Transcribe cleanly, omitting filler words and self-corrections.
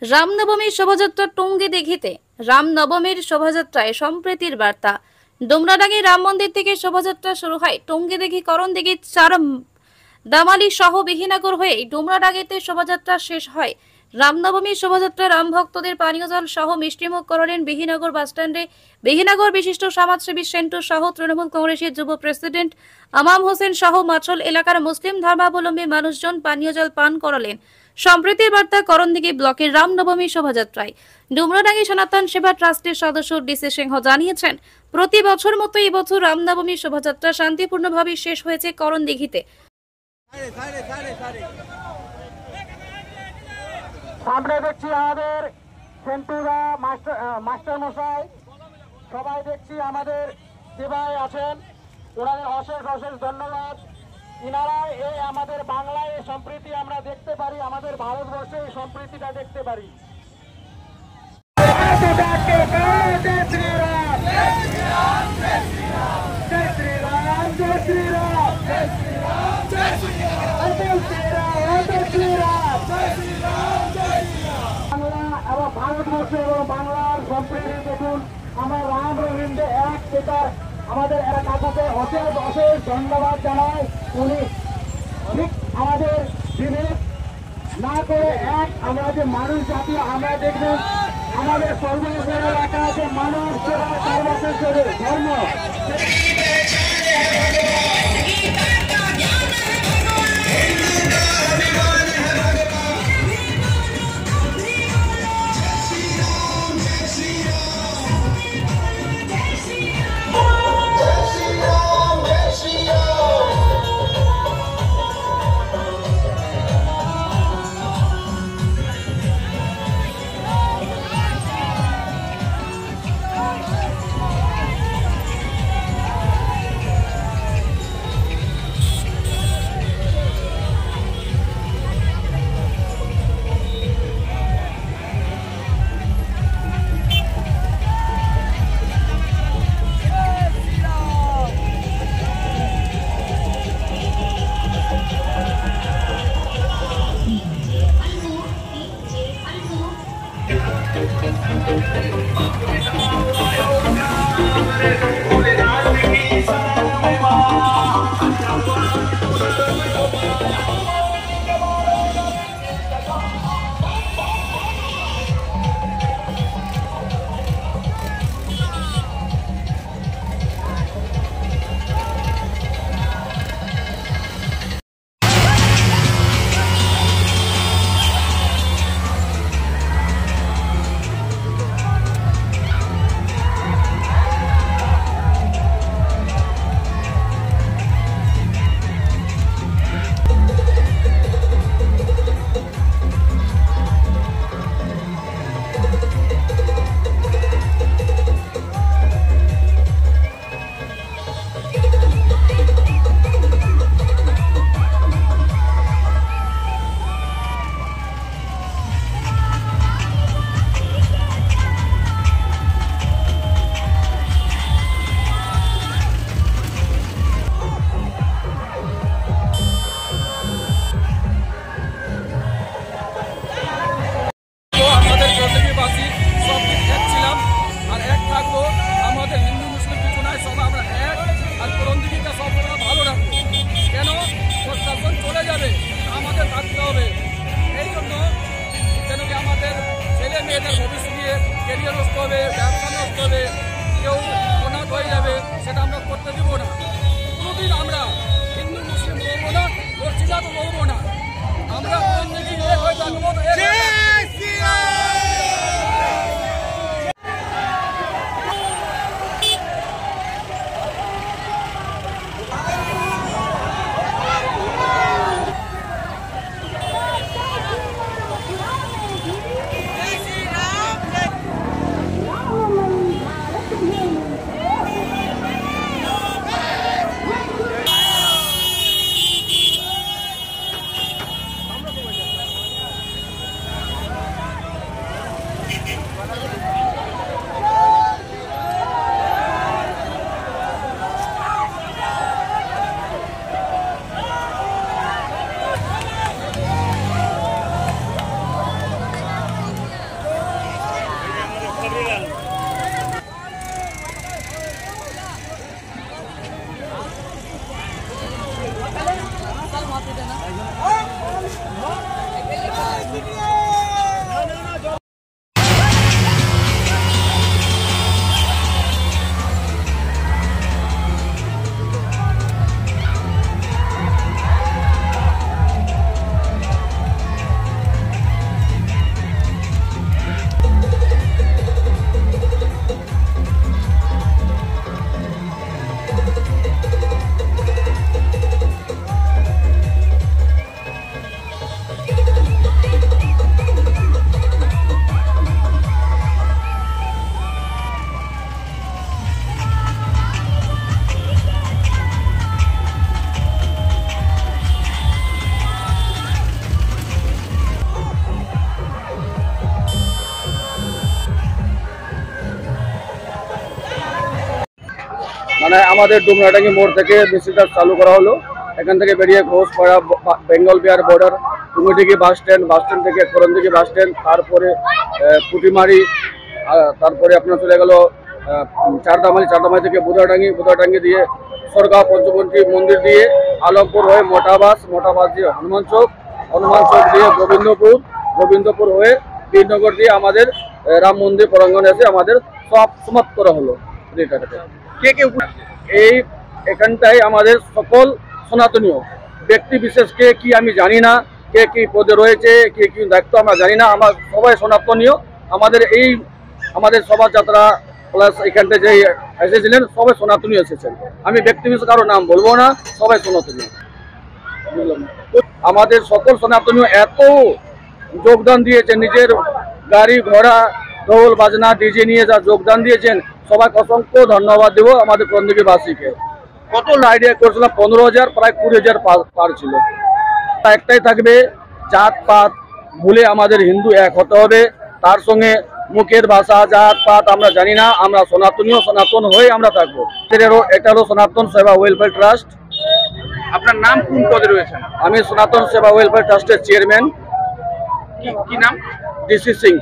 রামনবমীর শোভাযাত্রা টঙ্গী দিঘিতে। রামনবমীর শোভাযাত্রায় সম্প্রীতির বার্তা। ডুমরাডাঙ্গি রাম মন্দির থেকে শোভাযাত্রা শুরু হয় টঙ্গী দিঘি, করণদিঘি, দামালি সহ বিহিনগর হয়ে ডুমরাডাঙ্গিতে শোভাযাত্রা শেষ হয়। রামনবমীর শোভাযাত্রা রাম ভক্তদের পানীয় জল সহ মিষ্টিমুখ করালেন বিহিনগর বাসস্ট্যান্ডে বিহিনগর বিশিষ্ট সমাজসেবী সেন্টু সহ তৃণমূল কংগ্রেসের যুব প্রেসিডেন্ট আমাম হোসেন সহ মাছল এলাকার মুসলিম ধর্মাবলম্বী মানুষজন পানীয় জল পান করালেন। সম্প্রীতির বার্তা করণদিঘি ব্লকের রামনবমী শোভাযাত্রায়। ডুমরাডাঙ্গি সনাতন সেবা ট্রাস্টের সদস্য ডিসি সিংহ জানিয়েছেন, প্রতি বছর মতো এই বছর রামনবমী শোভাযাত্রা শান্তিপূর্ণভাবে শেষ হয়েছে করণদিঘিতে। সামনে দেখছি আমাদের সেন্টুরা মাস্টার মশাই, সবাই দেখছি আমাদের সেবায় আছেন, ওনাদের অশেষ অশেষ ধন্যবাদ। ইনারা এই আমাদের বাংলায় এই সম্প্রীতি আমরা দেখতে পারি, আমাদের ভারতবর্ষে এই সম্প্রীতিটা দেখতে পারি। এবং ভারতবর্ষে এবং বাংলার সম্প্রীতি দেখুন, আমরা রাম রবীন্দ্র এক নেতা আমাদের এলাকাকে অশেষ অশেষ ধন্যবাদ জানাই। উনি ঠিক আমাদের বিভেদ না করে এক আমরা যে মানুষ জাতি, আমরা দেখবেন আমাদের সর্বশেষ এলাকা যে মানুষ সর্বশেষ ধর্ম। ক্যারিয়ার নষ্ট হবে, ব্যবসা নষ্ট হবে, কেউ অনাথ হয়ে যাবে, সেটা আমরা করতে দেব না। কোনোদিন আমরা হিন্দু মুসলিম বলবো না, মসজিদা তো বলবো না, আমরা এক হয়ে থাকবো। মানে আমাদের ডুমরাডাঙ্গি মোড় থেকে মিছিলটা চালু করা হলো। এখান থেকে বেরিয়ে Ghoshpara Bengal Bihar border, Tungidighi bus stand থেকে করণদিঘি বাস স্ট্যান্ড, তারপরে পুটিমারি, তারপরে আপনার চলে গেল চারদামালি থেকে বুধাডাঙ্গি দিয়ে সরগাঁও পঞ্চবন্তী মন্দির দিয়ে আলমপুর হয়ে মোটাবাস দিয়ে হনুমান চৌক দিয়ে গোবিন্দপুর হয়ে বীরনগর দিয়ে আমাদের রাম মন্দির প্রাঙ্গণে এসে আমাদের সব সমাপ্ত করা হলো। এই এখানটায় আমাদের সকল সনাতনীয় ব্যক্তি বিশেষকে কি আমি জানি না, কে কি পদে রয়েছে, কে কি দায়িত্ব আমরা জানি না, আমরা সবাই সনাতনীয়। আমাদের শোভাযাত্রা প্লাস এখানটা যে এসেছিলেন সবাই সনাতনী এসেছেন। আমি ব্যক্তি বিশেষ কারো নাম বলবো না, সবাই সনাতনী। আমাদের সকল সনাতনীয় এত যোগদান দিয়েছেন, নিজের গাড়ি ঘোড়া ঢোল বাজনা ডিজে নিয়ে যা যোগদান দিয়েছেন, সবাইকে অসংখ্য ধন্যবাদ দেবো। আমাদের করণদিঘিবাসীকে কত আইডিয়া করেছিলাম, 15,000 প্রায় 20,000 পার ছিল। একটাই থাকবে, জাত পাত ভুলে আমাদের হিন্দু এক হতে হবে। তার সঙ্গে মুখের ভাষা জাত পাত আমরা জানি না, আমরা সনাতন হয়ে আমরা থাকবো। এটা হলো সনাতন সেবা ওয়েলফেয়ার ট্রাস্ট। আপনার নাম কোন পদে রয়েছেন? আমি সনাতন সেবা ওয়েলফেয়ার ট্রাস্টের চেয়ারম্যান। কি নাম? ডিসি সিং।